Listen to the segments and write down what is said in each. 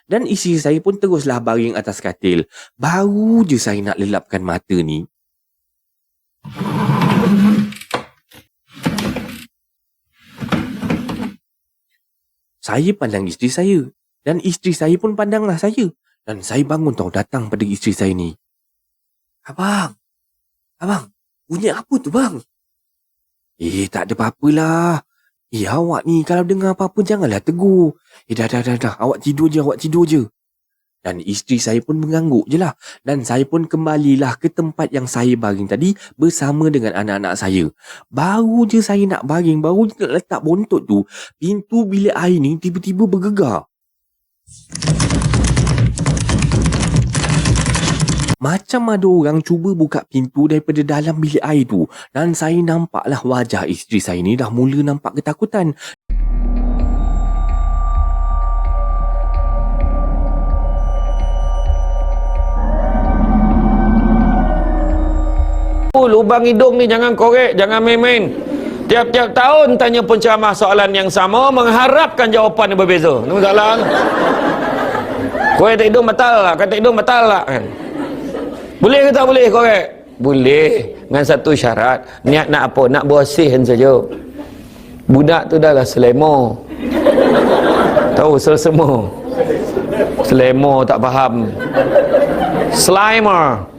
Dan isteri saya pun teruslah baring atas katil. Baru je saya nak lelapkan mata ni, saya pandang isteri saya. Dan isteri saya pun pandanglah saya. Dan saya bangun tau, datang pada isteri saya ni. Abang, bunyi apa tu bang? Tak ada apa-apalah. Awak ni kalau dengar apa-apa janganlah tegur. Dah. Awak tidur je. Dan isteri saya pun mengangguk je lah. Dan saya pun kembalilah ke tempat yang saya baring tadi bersama dengan anak-anak saya. Baru je saya nak baring, baru je nak letak bontot tu, pintu bilik air ni tiba-tiba bergegar. Macam ada orang cuba buka pintu daripada dalam bilik air tu. Dan saya nampaklah wajah isteri saya ni dah mula nampak ketakutan. Lubang hidung ni jangan korek, jangan main-main. Tiap-tiap tahun tanya penceramah soalan yang sama, mengharapkan jawapan yang berbeza. Itu masalah. Korek tak hidung batal lah, kata hidung batal lah kan. Boleh ke tak boleh korek? Boleh, dengan satu syarat. Niat nak apa? Nak bersihin saja. Budak tu dah lah selemo. Tahu selesemo? Selemo tak faham. Slimer.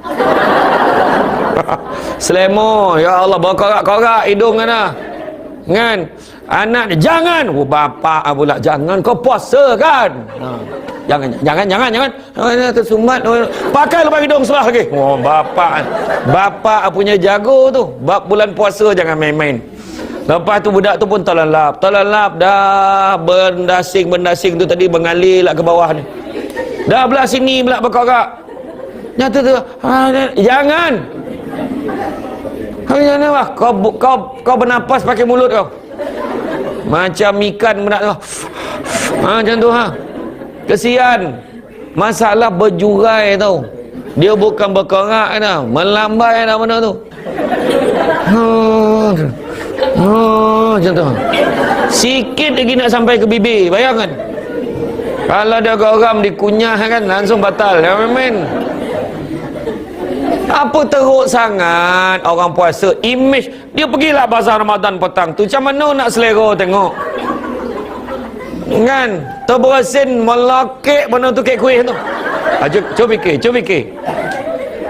Selemo, ya Allah, berkorak-korak hidung kan anak dia, jangan. Bapak pula jangan, kau puasa kan. Jangan tersumbat, pakai lubang hidung sebelah lagi. Bapak punya jago tu, bab bulan puasa jangan main-main. Lepas tu budak tu pun terlelap dah, berdasing tu tadi mengalir lah ke bawah ni, dah belah sini belah berkorak. Nyata tu, jangan. Kau bernapas pakai mulut kau. Macam ikan benak tu. Macam tu Kesian. Masalah berjurai tau. Dia bukan berkorak tau, melambai dah benda tu. Macam tu. Sikit lagi nak sampai ke bibir, bayangkan. Kalau dia garam dikunyah kan langsung batal. Ya men. Apa teruk sangat orang puasa, image dia pergilah bazar Ramadan petang tu, macam mana nak selera tengok kan, terberasin melakik benda tu kek kuih tu. Cuba fikir,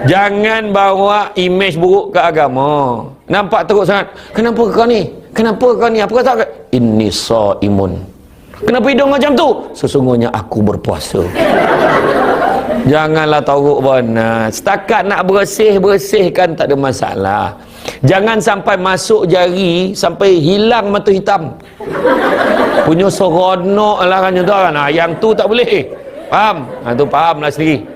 jangan bawa image buruk ke agama. Nampak teruk sangat. Kenapa kau ni apa kata ini imun. Kenapa hidung macam tu? Sesungguhnya aku berpuasa. Janganlah teruk benar. Setakat nak bersihkan tak ada masalah. Jangan sampai masuk jari sampai hilang mata hitam. Punya seronok lah kan tu kan. Yang tu tak boleh. Faham? Tu faham lah sendiri.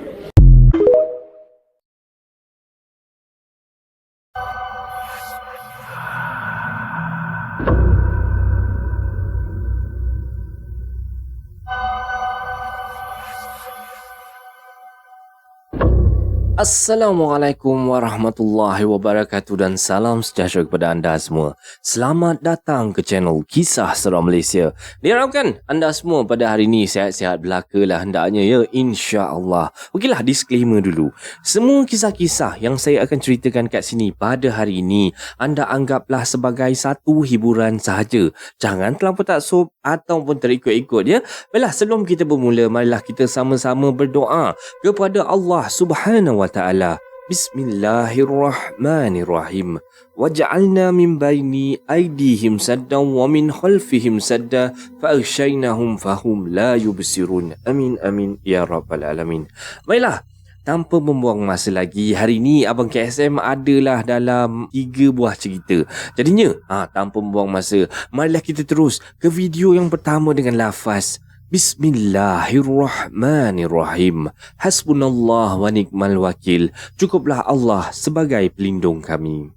Assalamualaikum warahmatullahi wabarakatuh dan salam sejahtera kepada anda semua. Selamat datang ke channel Kisah Seram Malaysia. Diharapkan anda semua pada hari ini sihat-sihat belaka lah hendaknya ya, insya-Allah. Okeylah, disclaimer dulu. Semua kisah-kisah yang saya akan ceritakan kat sini pada hari ini anda anggaplah sebagai satu hiburan sahaja. Jangan terlampau taksub ataupun terikut-ikut ya. Baiklah, sebelum kita bermula, marilah kita sama-sama berdoa kepada Allah Subhanahu wa ta'ala. Bismillahirrahmanirrahim. Waj'alna min baini aydihim saddan wa min khalfihim sadda fa'aghshaynahum fahum la yubsirun. Amin amin ya rabbal alamin. Baiklah, tanpa membuang masa lagi, hari ni Abang KSM adalah dalam 3 buah cerita. Jadinya, tanpa membuang masa, marilah kita terus ke video yang pertama dengan lafaz Bismillahirrahmanirrahim. Hasbunallah wa ni'mal wakil. Cukuplah Allah sebagai pelindung kami.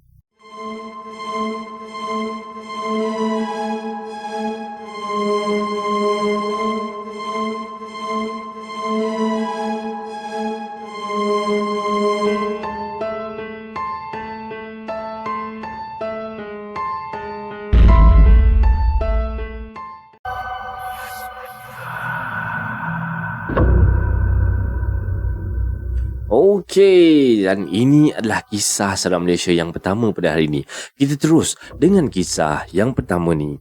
Okey, dan ini adalah kisah seram Malaysia yang pertama pada hari ini. Kita terus dengan kisah yang pertama ni.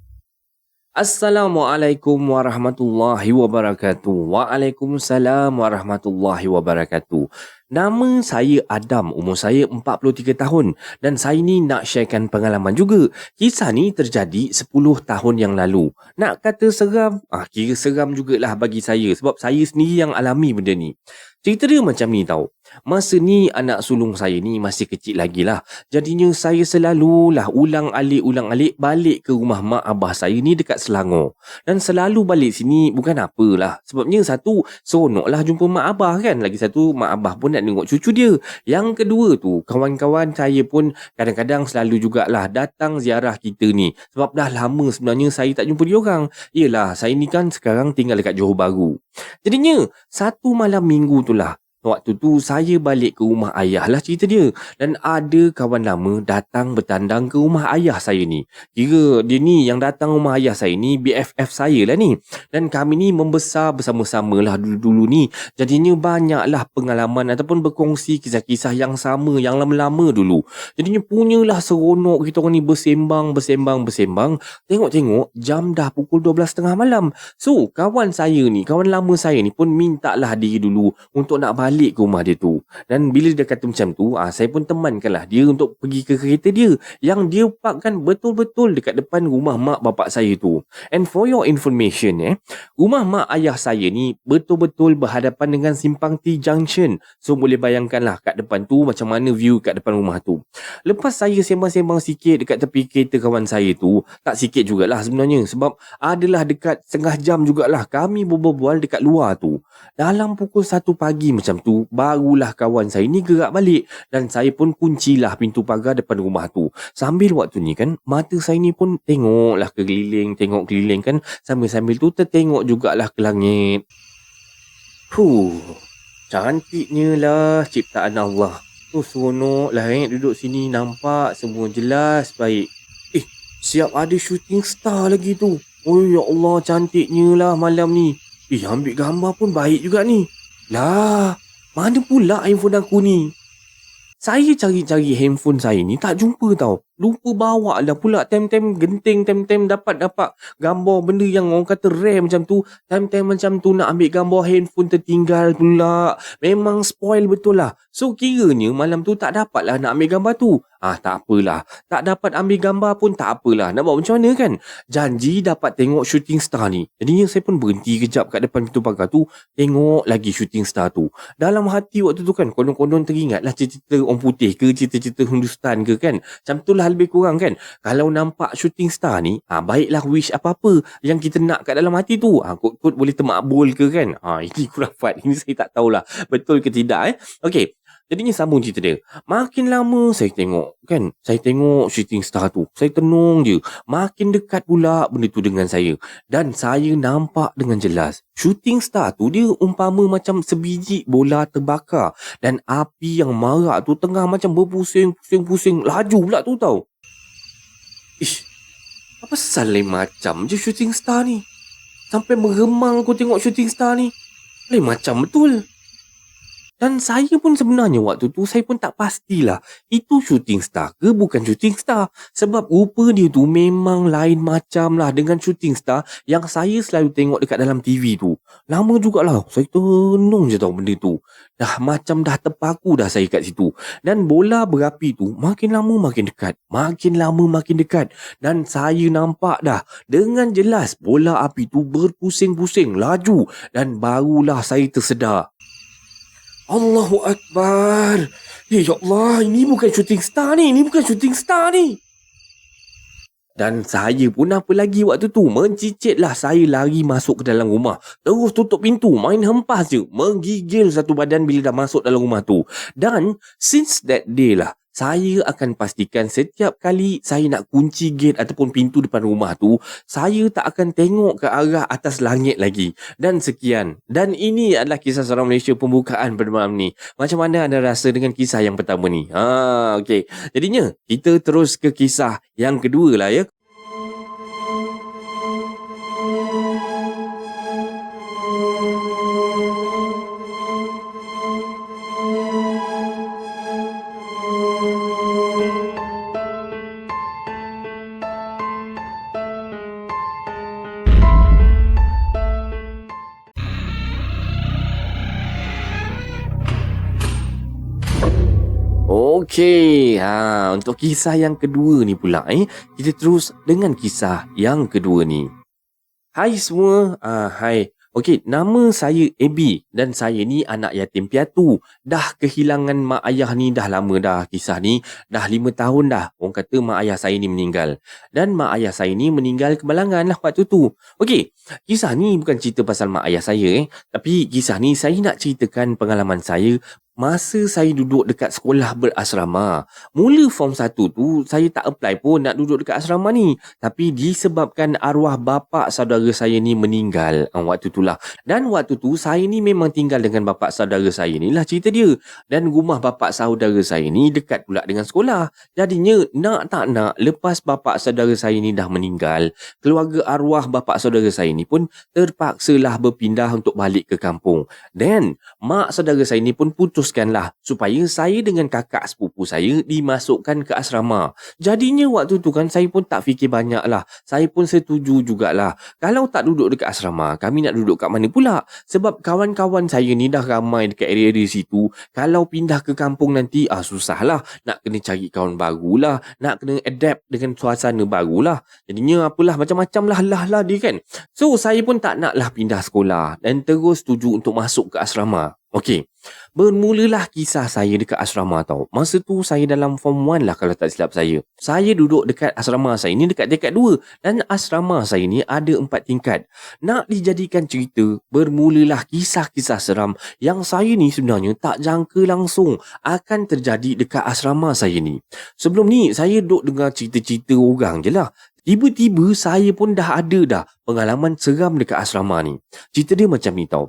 Assalamualaikum warahmatullahi wabarakatuh. Waalaikumsalam warahmatullahi wabarakatuh. Nama saya Adam, umur saya 43 tahun dan saya ni nak sharekan pengalaman juga. Kisah ni terjadi 10 tahun yang lalu. Nak kata seram, kira seram jugalah bagi saya sebab saya sendiri yang alami benda ni. Cerita dia macam ni tau. Masa ni anak sulung saya ni masih kecil lagi lah. Jadinya saya selalulah ulang alik balik ke rumah mak abah saya ni dekat Selangor. Dan selalu balik sini bukan apalah. Sebabnya satu, seronok lah jumpa mak abah kan. Lagi satu, mak abah pun nak tengok cucu dia. Yang kedua tu, kawan-kawan saya pun kadang-kadang selalu jugalah datang ziarah kita ni. Sebab dah lama sebenarnya saya tak jumpa dia orang. Yelah, saya ni kan sekarang tinggal dekat Johor Bahru. Jadinya, satu malam minggu tu lah. Waktu tu saya balik ke rumah ayah lah cerita dia. Dan ada kawan lama datang bertandang ke rumah ayah saya ni. Kira dia ni yang datang rumah ayah saya ni BFF saya lah ni. Dan kami ni membesar bersama-sama lah dulu-dulu ni. Jadinya banyaklah pengalaman ataupun berkongsi kisah-kisah yang sama yang lama-lama dulu. Jadinya punyalah seronok kita orang ni bersembang. Tengok-tengok jam dah pukul 12.30 malam. So kawan lama saya ni pun minta lah diri dulu untuk nak balik ke rumah dia tu. Dan bila dia kata macam tu, saya pun temankanlah dia untuk pergi ke kereta dia yang dia parkkan betul-betul dekat depan rumah mak bapak saya tu. And for your information, rumah mak ayah saya ni betul-betul berhadapan dengan Simpang T Junction. So boleh bayangkanlah kat depan tu macam mana view kat depan rumah tu. Lepas saya sembang-sembang sikit dekat tepi kereta kawan saya tu, tak sikit jugalah sebenarnya sebab adalah dekat setengah jam jugalah kami berbual dekat luar tu. Dalam pukul 1 pagi macam tu, barulah kawan saya ni gerak balik dan saya pun kuncilah pintu pagar depan rumah tu. Sambil waktu ni kan, mata saya ni pun tengok keliling kan, sambil-sambil tu tertengok jugalah ke langit. Cantiknya lah ciptaan Allah. Tu seronok lah duduk sini, nampak semua jelas baik. Siap ada shooting star lagi tu. Oh ya Allah, cantiknya lah malam ni. Ambil gambar pun baik juga ni. Lah, mana pula handphone aku ni? Saya cari-cari handphone saya ni tak jumpa tau. Lupa bawa lah pula. Time-time genting, time-time dapat gambar benda yang orang kata rare macam tu. Time-time macam tu nak ambil gambar handphone tertinggal pula. Memang spoil betul lah. So kiranya malam tu tak dapat lah nak ambil gambar tu. Tak apalah. Tak dapat ambil gambar pun tak apalah. Nak buat macam mana kan? Janji dapat tengok shooting star ni. Jadinya saya pun berhenti kejap kat depan pintu pagar tu. Tengok lagi shooting star tu. Dalam hati waktu tu kan, konon-konon teringatlah cerita orang putih ke, cerita-cerita Hindustan ke kan. Macam tu lah lebih kurang kan. Kalau nampak shooting star ni, baiklah wish apa-apa yang kita nak kat dalam hati tu. Kot-kot boleh termakbul ke kan. Ini khurafat. Ini saya tak tahulah betul ke tidak. Okey. Jadinya sambung cerita dia. Makin lama saya tengok shooting star tu. Saya tenung je. Makin dekat pula benda tu dengan saya. Dan saya nampak dengan jelas. Shooting star tu dia umpama macam sebiji bola terbakar. Dan api yang marak tu tengah macam berpusing-pusing. Laju pula tu tau. Apa salah macam je shooting star ni? Sampai meremang aku tengok shooting star ni. Lain macam betul. Dan saya pun sebenarnya waktu tu saya pun tak pastilah itu shooting star ke bukan shooting star. Sebab rupa dia tu memang lain macam lah dengan shooting star yang saya selalu tengok dekat dalam TV tu. Lama jugalah saya tenung je tau benda tu. Dah macam dah terpaku dah saya kat situ. Dan bola berapi tu makin lama makin dekat. Makin lama makin dekat. Dan saya nampak dah dengan jelas bola api tu berpusing-pusing laju. Dan barulah saya tersedar. Allahu Akbar. Ya Allah, ini bukan shooting star ni. Dan saya pun apa lagi waktu tu, mencicitlah saya lari masuk ke dalam rumah. Terus tutup pintu, main hempas je. Menggigil satu badan bila dah masuk dalam rumah tu. Dan since that day lah, saya akan pastikan setiap kali saya nak kunci gate ataupun pintu depan rumah tu, saya tak akan tengok ke arah atas langit lagi. Dan sekian. Dan ini adalah kisah seram Malaysia pembukaan pada malam ni. Macam mana anda rasa dengan kisah yang pertama ni? Okey. Jadinya, kita terus ke kisah yang kedua lah ya. Okey, untuk kisah yang kedua ni pula kita terus dengan kisah yang kedua ni. Hai semua, hai. Okey, nama saya Abi dan saya ni anak yatim piatu. Dah kehilangan mak ayah ni dah lama dah. Kisah ni dah 5 tahun dah. Orang kata mak ayah saya ni meninggal. Dan mak ayah saya ni meninggal kemalangan lah waktu tu. Okey, kisah ni bukan cerita pasal mak ayah saya tapi kisah ni saya nak ceritakan pengalaman saya masa saya duduk dekat sekolah berasrama. Mula form 1 tu saya tak apply pun nak duduk dekat asrama ni. Tapi disebabkan arwah bapa saudara saya ni meninggal waktu tu lah. Dan waktu tu saya ni memang tinggal dengan bapa saudara saya ni lah cerita dia. Dan rumah bapa saudara saya ni dekat pula dengan sekolah. Jadinya nak tak nak lepas bapa saudara saya ni dah meninggal, keluarga arwah bapa saudara saya ni pun terpaksalah berpindah untuk balik ke kampung. Dan mak saudara saya ni pun putuskanlah supaya saya dengan kakak sepupu saya dimasukkan ke asrama. Jadinya waktu tu kan saya pun tak fikir banyak lah. Saya pun setuju jugalah. Kalau tak duduk dekat asrama, kami nak duduk kat mana pula? Sebab kawan-kawan saya ni dah ramai dekat area-area situ. Kalau pindah ke kampung nanti, susah lah. Nak kena cari kawan barulah. Nak kena adapt dengan suasana barulah. Jadinya apalah macam-macam lah dia kan. So saya pun tak naklah pindah sekolah dan terus setuju untuk masuk ke asrama. Okey, bermulalah kisah saya dekat asrama tau. Masa tu saya dalam form 1 lah kalau tak silap saya. Saya duduk dekat asrama saya ni dekat tingkat 2 dan asrama saya ni ada 4 tingkat. Nak dijadikan cerita, bermulalah kisah-kisah seram yang saya ni sebenarnya tak jangka langsung akan terjadi dekat asrama saya ni. Sebelum ni saya duduk dengar cerita-cerita orang je lah. Tiba-tiba saya pun dah ada dah pengalaman seram dekat asrama ni. Cerita dia macam ni tau.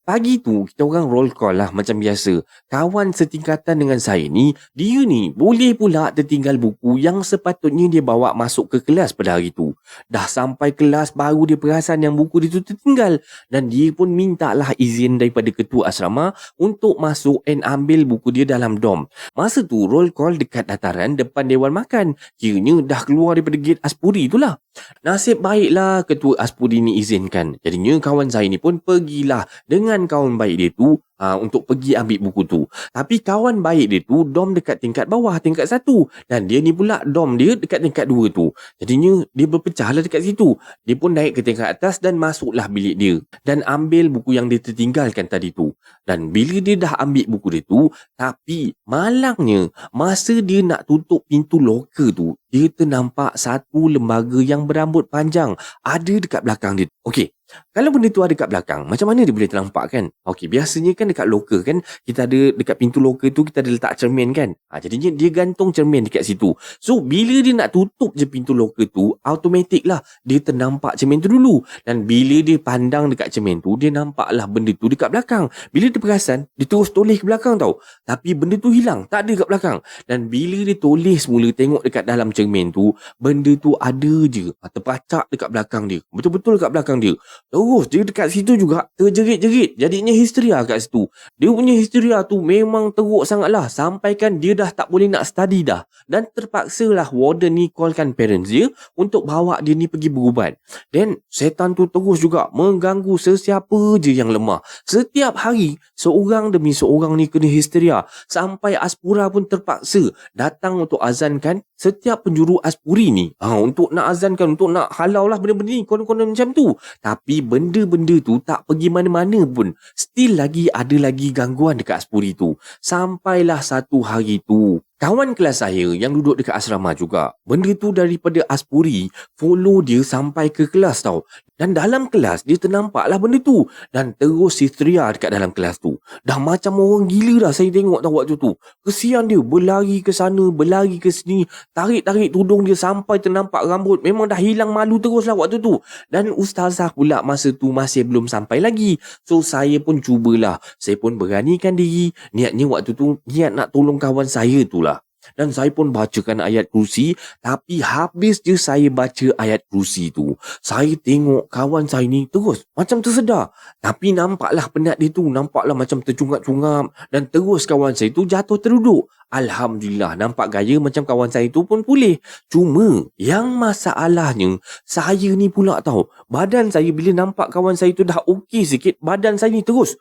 Pagi tu kita orang roll call lah macam biasa. Kawan setingkatan dengan saya ni, dia ni boleh pula tertinggal buku yang sepatutnya dia bawa masuk ke kelas pada hari tu. Dah sampai kelas baru dia perasan yang buku dia tu tertinggal. Dan dia pun minta lah izin daripada ketua asrama untuk masuk and ambil buku dia dalam dom. Masa tu roll call dekat dataran depan dewan makan. Kiranya dah keluar daripada gate Aspuri tu lah. Nasib baiklah ketua Aspuri ni izinkan. Jadinya kawan saya ni pun pergilah dengan kawan baik dia tu untuk pergi ambil buku tu. Tapi kawan baik dia tu dom dekat tingkat bawah, tingkat 1. Dan dia ni pula dom dia dekat tingkat 2 tu. Jadinya dia berpecah lah dekat situ. Dia pun naik ke tingkat atas dan masuklah bilik dia. Dan ambil buku yang dia tertinggalkan tadi tu. Dan bila dia dah ambil buku dia tu, tapi malangnya masa dia nak tutup pintu loker tu, dia ternampak satu lembaga yang berambut panjang ada dekat belakang dia. Okey, kalau benda tu ada kat belakang, macam mana dia boleh ternampak kan? Okey, biasanya kan dekat loker kan, kita ada dekat pintu loker tu kita ada letak cermin kan? Jadinya dia gantung cermin dekat situ. So, bila dia nak tutup je pintu loker tu, automatik lah dia ternampak cermin tu dulu. Dan bila dia pandang dekat cermin tu, dia nampak lah benda tu dekat belakang. Bila dia perasan, dia terus toleh ke belakang tau. Tapi benda tu hilang, tak ada kat belakang. Dan bila dia toleh semula tengok dekat dalam cermin tu, benda tu ada je, terpacak dekat belakang dia. Betul-betul dekat belakang dia. Terus dia dekat situ juga terjerit-jerit. Jadinya histeria kat situ. Dia punya histeria tu memang teruk sangatlah. Sampaikan dia dah tak boleh nak study dah. Dan terpaksalah warden ni callkan parents dia untuk bawa dia ni pergi berubat. Dan setan tu terus juga mengganggu sesiapa je yang lemah. Setiap hari seorang demi seorang ni kena histeria. Sampai Aspura pun terpaksa datang untuk azankan setiap penjuru Aspuri ni. Untuk nak azankan, untuk nak halau lah benda-benda ni. Konon-konon macam tu. Tapi benda-benda tu tak pergi mana-mana pun. Still ada lagi gangguan dekat Aspuri tu. Sampailah satu hari tu, kawan kelas saya yang duduk dekat asrama juga, benda tu daripada Aspuri follow dia sampai ke kelas tau. Dan dalam kelas dia ternampaklah benda tu. Dan terus histeria dekat dalam kelas tu. Dah macam orang gila dah saya tengok tau waktu tu. Kesian dia berlari ke sana, berlari ke sini, tarik-tarik tudung dia sampai ternampak rambut. Memang dah hilang malu terus lah waktu tu. Dan ustazah pula masa tu masih belum sampai lagi. So saya pun cubalah. Saya pun beranikan diri. Niatnya waktu tu niat nak tolong kawan saya tu lah. Dan saya pun bacakan ayat kursi. Tapi habis je saya baca ayat kursi tu, saya tengok kawan saya ni terus macam tersedar. Tapi nampaklah penat dia tu, nampaklah macam tercungap-cungap. Dan terus kawan saya tu jatuh terduduk. Alhamdulillah, nampak gaya macam kawan saya tu pun pulih. Cuma yang masalahnya, saya ni pula tahu, badan saya bila nampak kawan saya tu dah okey sikit, badan saya ni terus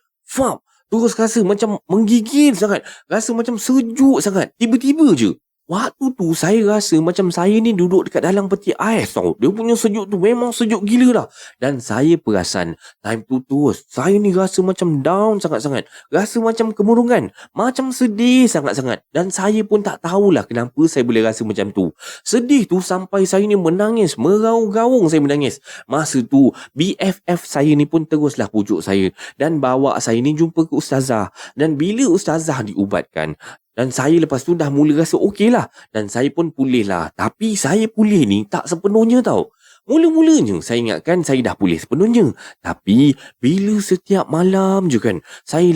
Terus rasa macam menggigil sangat. Rasa macam sejuk sangat. Tiba-tiba je. Waktu tu saya rasa macam saya ni duduk dekat dalam peti ais tau. Dia punya sejuk tu memang sejuk gila lah. Dan saya perasan time tu terus saya ni rasa macam down sangat-sangat. Rasa macam kemurungan. Macam sedih sangat-sangat. Dan saya pun tak tahulah kenapa saya boleh rasa macam tu. Sedih tu sampai saya ni menangis. Meraung-raung saya menangis. Masa tu BFF saya ni pun teruslah pujuk saya. Dan bawa saya ni jumpa ke ustazah. Dan bila ustazah diubatkan, dan saya lepas tu dah mula rasa okey lah. Dan saya pun pulih lah. Tapi saya pulih ni tak sepenuhnya tau. Mula-mulanya saya ingatkan saya dah pulih sepenuhnya. Tapi bila setiap malam je kan, saya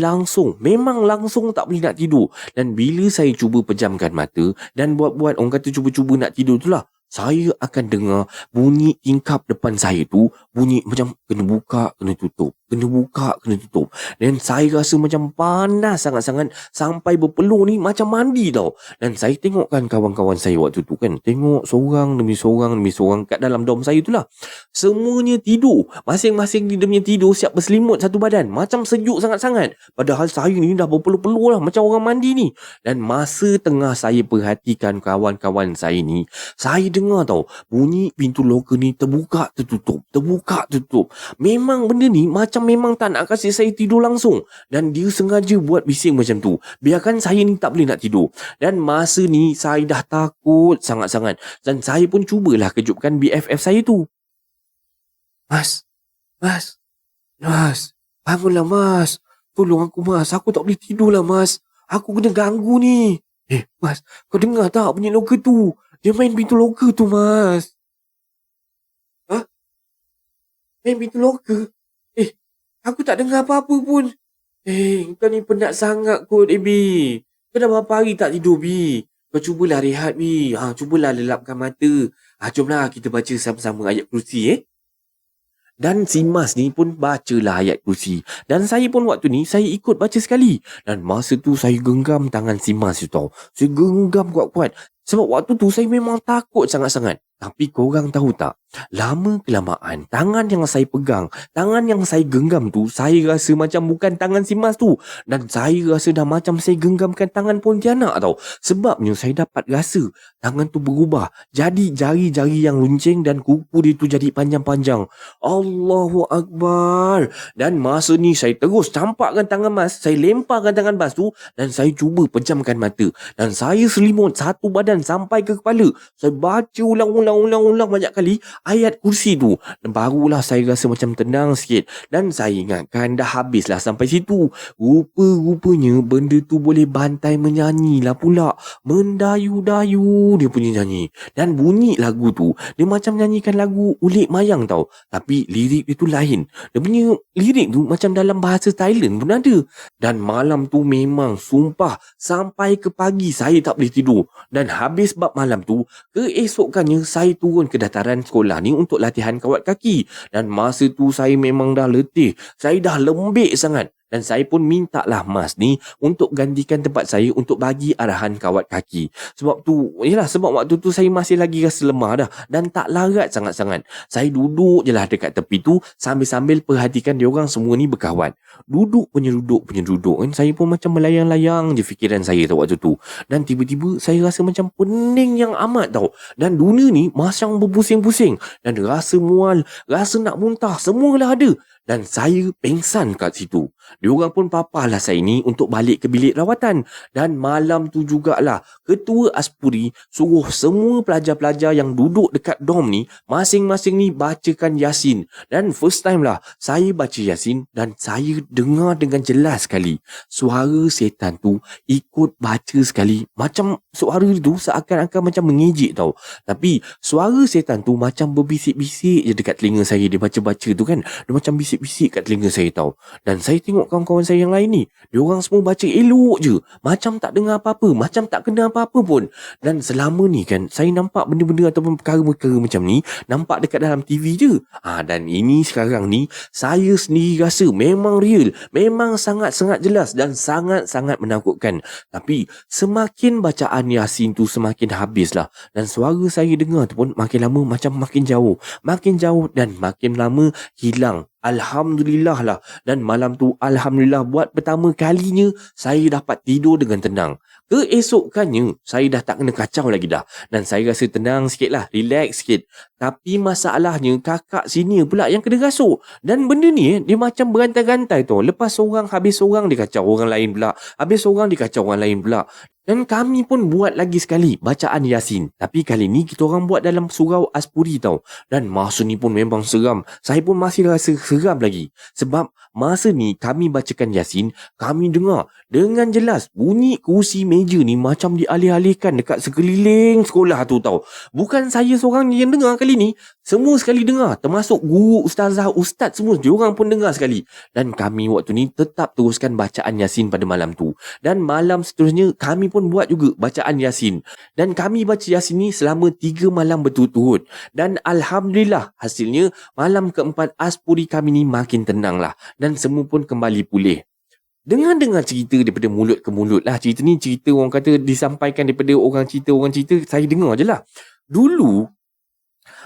memang langsung tak boleh nak tidur. Dan bila saya cuba pejamkan mata dan buat-buat orang kata cuba-cuba nak tidur tu lah, saya akan dengar bunyi tingkap depan saya tu, bunyi macam kena buka, kena tutup. Kena buka, kena tutup. Dan saya rasa macam panas sangat-sangat sampai berpeluh ni macam mandi tau. Dan saya tengokkan kawan-kawan saya waktu tu kan. Tengok seorang demi seorang kat dalam dom saya tu lah. Semuanya tidur. Masing-masing dia punya tidur siap berselimut satu badan. Macam sejuk sangat-sangat. Padahal saya ni dah berpeluh-peluh lah macam orang mandi ni. Dan masa tengah saya perhatikan kawan-kawan saya ni, saya dengar tau bunyi pintu loker ni terbuka tertutup. Terbuka tertutup. Memang benda ni memang tak nak kasi saya tidur langsung. Dan dia sengaja buat bising macam tu. Biarkan saya ni tak boleh nak tidur. Dan masa ni saya dah takut sangat-sangat. Dan saya pun cubalah kejutkan BFF saya tu. Mas, bangunlah mas. Tolong aku mas, aku tak boleh tidur lah mas. Aku kena ganggu ni. Mas, kau dengar tak bunyi loker tu? Dia main pintu loker tu mas. Ha? Main pintu loker? Aku tak dengar apa-apa pun. Kau ni penat sangat kot, Bi. Kau dah berapa hari tak tidur, Bi? Kau cubalah rehat, Bi. Cubalah lelapkan mata. Jomlah kita baca sama-sama ayat kursi, Dan si Mas ni pun bacalah ayat kursi. Dan saya pun waktu ni, saya ikut baca sekali. Dan masa tu saya genggam tangan si Mas tu tau. Saya genggam kuat-kuat. Sebab waktu tu saya memang takut sangat-sangat. Tapi korang tahu tak? Lama kelamaan, tangan yang saya pegang, tangan yang saya genggam tu, saya rasa macam bukan tangan si Mas tu. Dan saya rasa dah macam saya genggamkan tangan Pontianak tau. Sebabnya saya dapat rasa tangan tu berubah. Jadi jari-jari yang runcing dan kuku dia tu jadi panjang-panjang. Allahu Akbar. Dan masa ni saya terus campakkan tangan Mas. Saya lemparkan tangan Mas tu dan saya cuba pejamkan mata. Dan saya selimut satu badan sampai ke kepala. Saya baca ulang banyak kali ayat kursi tu. Dan barulah saya rasa macam tenang sikit. Dan saya ingatkan dah habislah sampai situ. Rupa-rupanya benda tu boleh bantai menyanyi lah pula. Mendayu-dayu dia punya nyanyi. Dan bunyi lagu tu, dia macam nyanyikan lagu Ulik Mayang tau. Tapi lirik dia tu lain. Dia punya lirik tu macam dalam bahasa Thailand pun ada. Dan malam tu memang sumpah sampai ke pagi saya tak boleh tidur. Dan habis bab malam tu, keesokannya saya turun ke dataran sekolah ni untuk latihan kawat kaki. Dan masa tu saya memang dah letih. Saya dah lembik sangat. Dan saya pun mintalah Mas ni untuk gantikan tempat saya untuk bagi arahan kawat kaki. Sebab waktu tu saya masih lagi rasa lemah dah. Dan tak larat sangat-sangat. Saya duduk je lah dekat tepi tu sambil-sambil perhatikan diorang semua ni berkawat. Duduk kan. Saya pun macam melayang-layang je fikiran saya tau waktu tu. Dan tiba-tiba saya rasa macam pening yang amat tau. Dan dunia ni macam berpusing-pusing. Dan rasa mual, rasa nak muntah, semualah ada. Dan saya pengsan kat situ. Diorang pun papahlah saya ni untuk balik ke bilik rawatan. Dan malam tu jugalah Ketua Aspuri suruh semua pelajar-pelajar yang duduk dekat dom ni masing-masing ni bacakan Yasin. Dan first time lah saya baca Yasin dan saya dengar dengan jelas sekali suara setan tu ikut baca sekali. Macam suara tu seakan-akan macam mengejek tau. Tapi suara setan tu macam berbisik-bisik je dekat telinga saya. Dia baca-baca tu kan, dia macam bisik-bisik kat telinga saya tau. Dan saya tengok kawan-kawan saya yang lain ni, diorang semua baca elok je, macam tak dengar apa-apa, macam tak kena apa-apa pun. Dan selama ni kan saya nampak benda-benda ataupun perkara-perkara macam ni nampak dekat dalam TV je. Dan ini sekarang ni saya sendiri rasa memang real, memang sangat-sangat jelas dan sangat-sangat menakutkan. Tapi semakin bacaan Yasin tu semakin habislah. Dan suara saya dengar tu pun makin lama macam makin jauh dan makin lama hilang Alhamdulillah lah. Dan malam tu Alhamdulillah buat pertama kalinya saya dapat tidur dengan tenang. Keesokannya saya dah tak kena kacau lagi dah. Dan saya rasa tenang sikit lah, relax sikit. Tapi masalahnya kakak senior pula yang kena rasuk. Dan benda ni dia macam berantai-rantai tau. Lepas seorang, habis seorang dia kacau orang lain pula. Habis seorang dia kacau orang lain pula. Dan kami pun buat lagi sekali bacaan Yasin. Tapi kali ni kita orang buat dalam surau Aspuri tau. Dan masa ni pun memang seram. Saya pun masih rasa seram lagi. Sebab masa ni kami bacakan Yasin, kami dengar dengan jelas bunyi kerusi meja ni macam dialih-alihkan dekat sekeliling sekolah tu tau. Bukan saya seorang yang dengar kali ni. Semua sekali dengar. Termasuk guru, ustazah, ustaz semua. Diorang pun dengar sekali. Dan kami waktu ni tetap teruskan bacaan Yasin pada malam tu. Dan malam seterusnya kami pun buat juga bacaan Yasin. Dan kami baca Yasin ni selama 3 malam berturut-turut. Dan Alhamdulillah hasilnya malam keempat Aspuri kami ni makin tenang lah. Dan semua pun kembali pulih. Dengar cerita daripada mulut ke mulut lah. Cerita ni cerita orang kata disampaikan daripada orang cerita, saya dengar je lah. Dulu,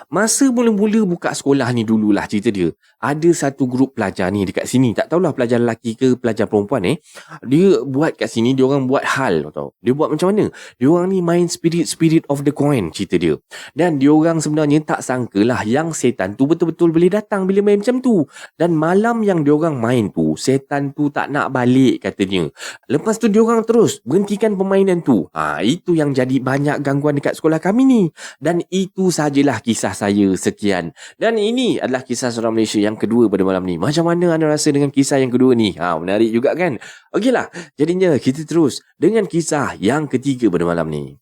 masa mula-mula buka sekolah ni dululah cerita dia. Ada satu grup pelajar ni dekat sini. Tak tahulah pelajar lelaki ke pelajar perempuan Dia buat kat sini, dia orang buat hal tau. Dia buat macam mana? Dia orang ni main spirit of the coin cerita dia. Dan dia orang sebenarnya tak sangkalah yang setan tu betul-betul boleh datang bila main macam tu. Dan malam yang dia orang main tu, setan tu tak nak balik katanya. Lepas tu dia orang terus berhentikan permainan tu. Itu yang jadi banyak gangguan dekat sekolah kami ni. Dan itu sajalah kisah saya, sekian. Dan ini adalah kisah seorang Malaysia yang kedua pada malam ni. Macam mana anda rasa dengan kisah yang kedua ni? Menarik juga kan? Okeylah, jadinya kita terus dengan kisah yang ketiga pada malam ni.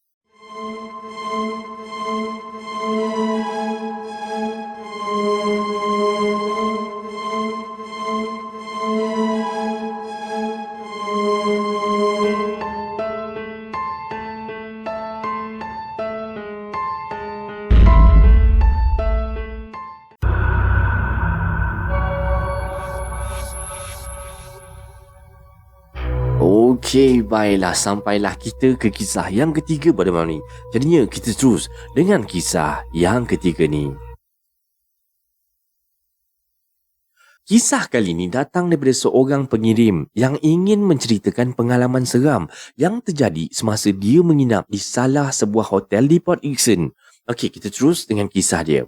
Okey, baiklah, sampailah kita ke kisah yang ketiga pada malam ni. Jadinya kita terus dengan kisah yang ketiga ni. Kisah kali ni datang daripada seorang pengirim yang ingin menceritakan pengalaman seram yang terjadi semasa dia menginap di salah sebuah hotel di Port Dickson. Okey, kita terus dengan kisah dia.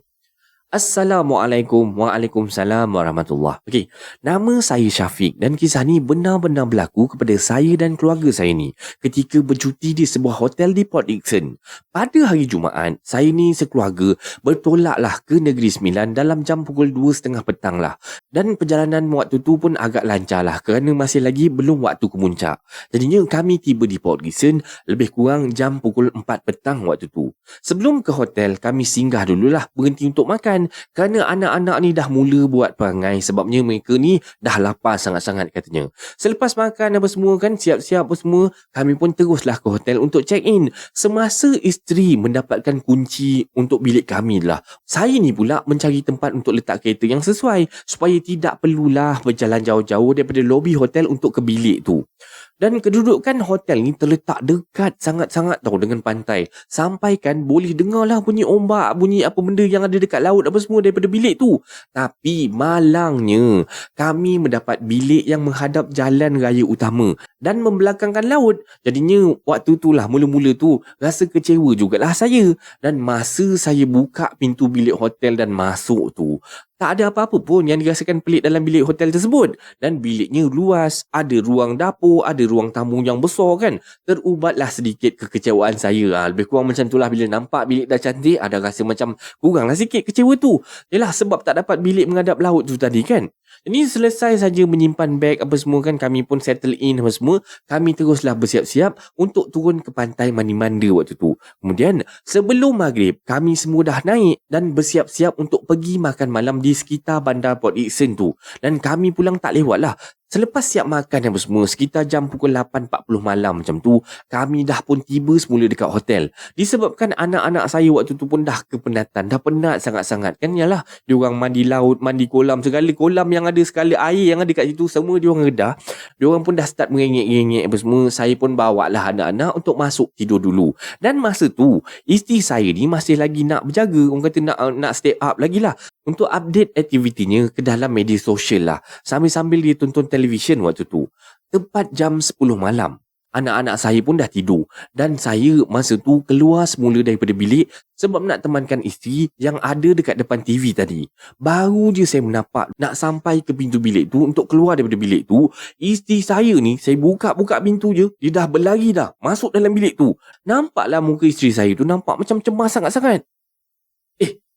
Assalamualaikum. Waalaikumsalam warahmatullahi. Okey, nama saya Syafiq dan kisah ni benar-benar berlaku kepada saya dan keluarga saya ni ketika bercuti di sebuah hotel di Port Dickson. Pada hari Jumaat, saya ni sekeluarga bertolaklah ke Negeri Sembilan dalam jam pukul 2.30 petang lah. Dan perjalanan waktu tu pun agak lancar lah kerana masih lagi belum waktu kemuncak. Jadinya kami tiba di Port Dickson lebih kurang jam pukul 4 petang waktu tu. Sebelum ke hotel, kami singgah dululah berhenti untuk makan. Kerana anak-anak ni dah mula buat perangai sebabnya mereka ni dah lapar sangat-sangat katanya. Selepas makan apa semua kan, siap-siap apa semua, kami pun teruslah ke hotel untuk check in. Semasa isteri mendapatkan kunci untuk bilik kami lah, saya ni pula mencari tempat untuk letak kereta yang sesuai supaya tidak perlulah berjalan jauh-jauh daripada lobi hotel untuk ke bilik tu. Dan kedudukan hotel ni terletak dekat sangat-sangat tau dengan pantai. Sampai kan boleh dengar lah bunyi ombak, bunyi apa benda yang ada dekat laut apa semua daripada bilik tu. Tapi malangnya, kami mendapat bilik yang menghadap jalan raya utama dan membelakangkan laut. Jadinya waktu tu lah mula-mula tu rasa kecewa jugalah saya. Dan masa saya buka pintu bilik hotel dan masuk tu, tak ada apa-apa pun yang dirasakan pelik dalam bilik hotel tersebut. Dan biliknya luas, ada ruang dapur, ada ruang tamu yang besar kan. Terubatlah sedikit kekecewaan saya. Lebih kurang macam itulah bila nampak bilik dah cantik, ada rasa macam kuranglah sikit kecewa tu. Yalah sebab tak dapat bilik menghadap laut tu tadi kan. Ini selesai saja menyimpan beg apa semua kan, kami pun settle in apa semua. Kami teruslah bersiap-siap untuk turun ke pantai mandi-manda waktu tu. Kemudian sebelum maghrib, kami semua dah naik dan bersiap-siap untuk pergi makan malam di sekitar bandar Port Dickson tu. Dan kami pulang tak lewat lah. Selepas siap makan apa semua, sekitar jam pukul 8.40 malam macam tu, kami dah pun tiba semula dekat hotel. Disebabkan anak-anak saya waktu tu pun dah kepenatan, dah penat sangat-sangat. Kan yalah, diorang mandi laut, mandi kolam, segala kolam yang ada, segala air yang ada kat situ, semua diorang redah. Diorang pun dah start merengek-rengek apa semua. Saya pun bawa lah anak-anak untuk masuk tidur dulu. Dan masa tu, isteri saya ni masih lagi nak berjaga. Orang kata nak step up lagi lah. Untuk update aktivitinya ke dalam media sosial lah. Sambil-sambil dia tonton televisyen waktu tu. Tepat jam 10 malam. Anak-anak saya pun dah tidur. Dan saya masa tu keluar semula daripada bilik sebab nak temankan isteri yang ada dekat depan TV tadi. Baru je saya menapak nak sampai ke pintu bilik tu untuk keluar daripada bilik tu. Isteri saya ni, saya buka-buka pintu je. Dia dah berlari dah masuk dalam bilik tu. Nampaklah muka isteri saya tu nampak macam cemas sangat-sangat.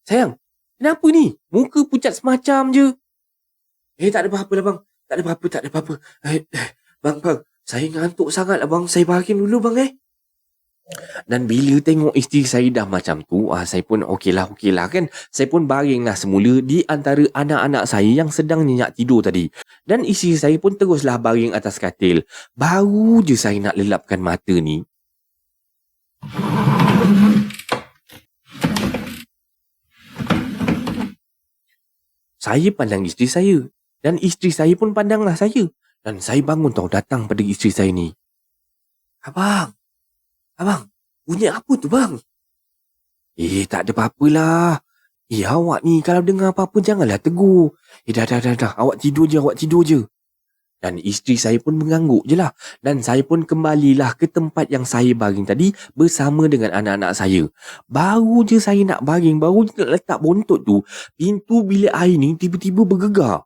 Sayang, kenapa ni? Muka pucat semacam je. Tak ada apa-apa lah bang. Tak ada apa-apa. Bang, saya ngantuk sangat lah bang. Saya bahagian dulu bang Dan bila tengok isteri saya dah macam tu, saya pun okey lah kan. Saya pun baring lah semula di antara anak-anak saya yang sedang nyenyak tidur tadi. Dan isteri saya pun teruslah baring atas katil. Baru je saya nak lelapkan mata ni, saya pandang isteri saya. Dan isteri saya pun pandanglah saya. Dan saya bangun tau, datang pada isteri saya ni. Abang, bunyi apa tu bang? Tak ada apa-apalah. Awak ni kalau dengar apa-apa janganlah tegur. Dah. Awak tidur je. Dan isteri saya pun mengangguk je lah. Dan saya pun kembalilah ke tempat yang saya baring tadi bersama dengan anak-anak saya. Baru je saya nak baring, baru je nak letak bontot tu, pintu bilik air ni tiba-tiba bergegar.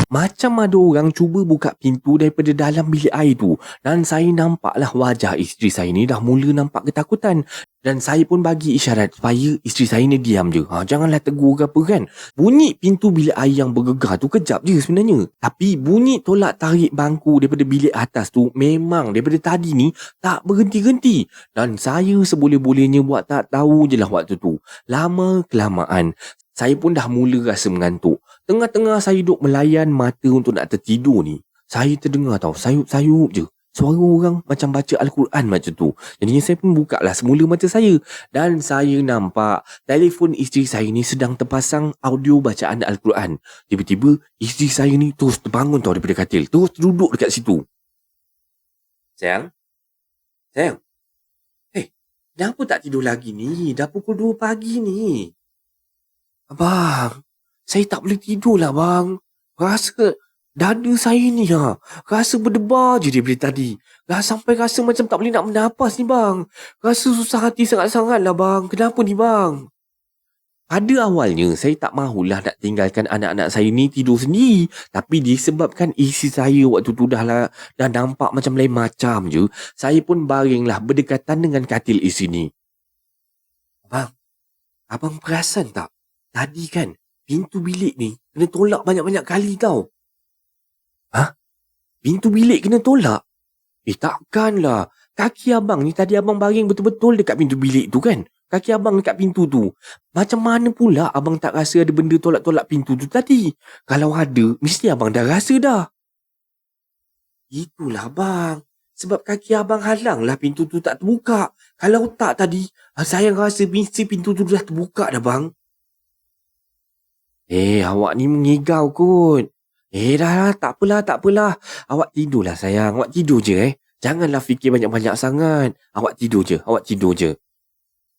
Macam ada orang cuba buka pintu daripada dalam bilik air tu. Dan saya nampaklah wajah isteri saya ni dah mula nampak ketakutan. Dan saya pun bagi isyarat supaya isteri saya ni diam je. Janganlah tegur ke apa kan. Bunyi pintu bilik air yang bergegar tu kejap je sebenarnya. Tapi bunyi tolak tarik bangku daripada bilik atas tu memang daripada tadi ni tak berhenti-henti. Dan saya seboleh-bolehnya buat tak tahu je lah waktu tu. Lama-kelamaan saya pun dah mula rasa mengantuk. Tengah-tengah saya duduk melayan mata untuk nak tertidur ni, saya terdengar tau, sayup-sayup je. Suara orang macam baca Al-Quran macam tu. Jadinya saya pun buka lah semula mata saya. Dan saya nampak telefon isteri saya ni sedang terpasang audio bacaan Al-Quran. Tiba-tiba isteri saya ni terus terbangun tau daripada katil. Terus duduk dekat situ. Sayang? Kenapa tak tidur lagi ni? Dah pukul 2 pagi ni. Abang, saya tak boleh tidur lah bang. Rasa dada saya ni rasa berdebar je daripada tadi. Dah sampai rasa macam tak boleh nak bernapas ni bang. Rasa susah hati sangat-sangat lah bang. Kenapa ni bang? Pada awalnya saya tak mahulah nak tinggalkan anak-anak saya ni tidur sendiri. Tapi disebabkan isi saya waktu tu dah nampak macam lain macam je, saya pun baringlah berdekatan dengan katil isi ni. Abang perasan tak? Tadi kan pintu bilik ni kena tolak banyak-banyak kali tau. Pintu bilik kena tolak? Takkanlah. Kaki abang ni tadi abang baring betul-betul dekat pintu bilik tu kan? Kaki abang dekat pintu tu. Macam mana pula abang tak rasa ada benda tolak-tolak pintu tu tadi? Kalau ada, mesti abang dah rasa dah. Itulah bang. Sebab kaki abang halang lah pintu tu tak terbuka. Kalau tak tadi, saya rasa mesti pintu tu dah terbuka dah bang. Awak ni mengigau kot. Dah, tak apalah. Awak tidurlah sayang, awak tidur je Janganlah fikir banyak-banyak sangat. Awak tidur je.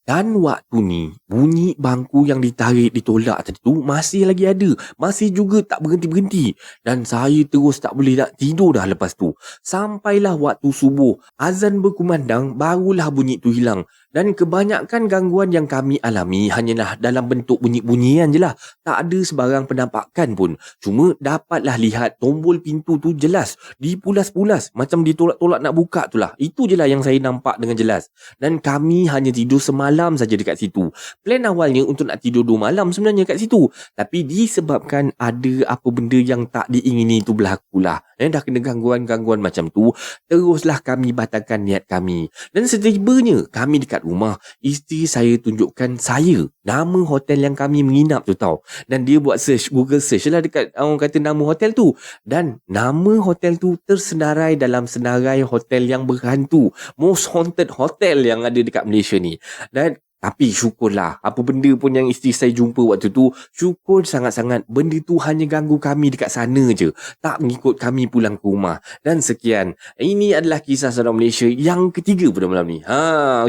Dan waktu ni, bunyi bangku yang ditolak tadi tu masih lagi ada. Masih juga tak berhenti-berhenti. Dan saya terus tak boleh nak tidur dah lepas tu. Sampailah waktu subuh, azan berkumandang, barulah bunyi tu hilang. Dan kebanyakan gangguan yang kami alami hanyalah dalam bentuk bunyi-bunyian je lah. Tak ada sebarang penampakan pun. Cuma dapatlah lihat tombol pintu tu jelas. Dipulas-pulas. Macam ditolak-tolak nak buka tu lah. Itu je lah yang saya nampak dengan jelas. Dan kami hanya tidur semalam saja dekat situ. Plan awalnya untuk nak tidur 2 malam sebenarnya kat situ. Tapi disebabkan ada apa benda yang tak diingini tu berlaku lah. dah kena gangguan-gangguan macam tu, teruslah kami batalkan niat kami. Dan setibanya kami dekat rumah, isteri saya tunjukkan saya nama hotel yang kami menginap tu tau. Dan dia buat search, Google search lah dekat orang kata nama hotel tu. Dan nama hotel tu tersenarai dalam senarai hotel yang berhantu, most haunted hotel yang ada dekat Malaysia ni. Dan tapi syukurlah, apa benda pun yang isteri saya jumpa waktu tu, syukur sangat-sangat benda tu hanya ganggu kami dekat sana je, tak mengikut kami pulang ke rumah. Dan sekian, ini adalah kisah seram Malaysia yang ketiga pada malam ni.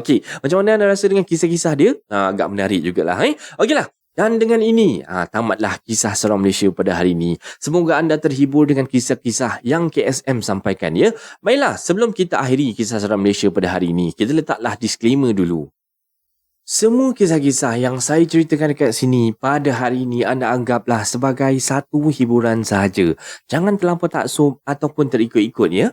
Okey, macam mana anda rasa dengan kisah-kisah dia? Agak menarik jugalah. Okeylah. Dan dengan ini, tamatlah kisah seram Malaysia pada hari ini. Semoga anda terhibur dengan kisah-kisah yang KSM sampaikan ya. Baiklah, sebelum kita akhiri kisah seram Malaysia pada hari ini, kita letaklah disclaimer dulu. Semua kisah-kisah yang saya ceritakan dekat sini pada hari ini anda anggaplah sebagai satu hiburan sahaja. Jangan terlampau taksub ataupun terikut-ikut ya.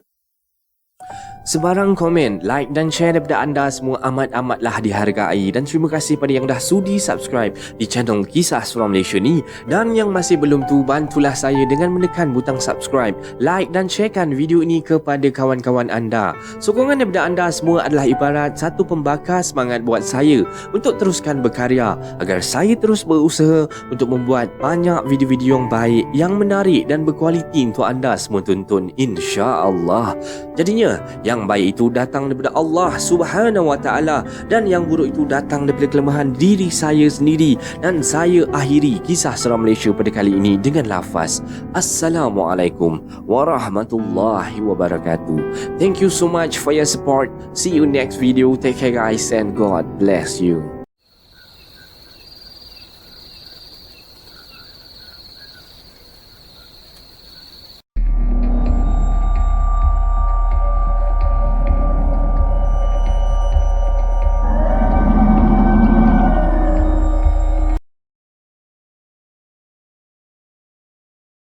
Sebarang komen, like dan share daripada anda semua amat-amatlah dihargai. Dan terima kasih pada yang dah sudi subscribe di channel Kisah Seram Malaysia ni. Dan yang masih belum tu, bantulah saya dengan menekan butang subscribe, like dan sharekan video ini kepada kawan-kawan anda. Sokongan daripada anda semua adalah ibarat satu pembakar semangat buat saya untuk teruskan berkarya, agar saya terus berusaha untuk membuat banyak video-video yang baik, yang menarik dan berkualiti untuk anda semua tonton, insya-Allah. Jadinya yang baik itu datang daripada Allah Subhanahu Wa Taala dan yang buruk itu datang daripada kelemahan diri saya sendiri. Dan saya akhiri kisah seram Malaysia pada kali ini dengan lafaz Assalamualaikum warahmatullahi wabarakatuh. Thank you so much for your support. See you next video. Take care guys and God bless you.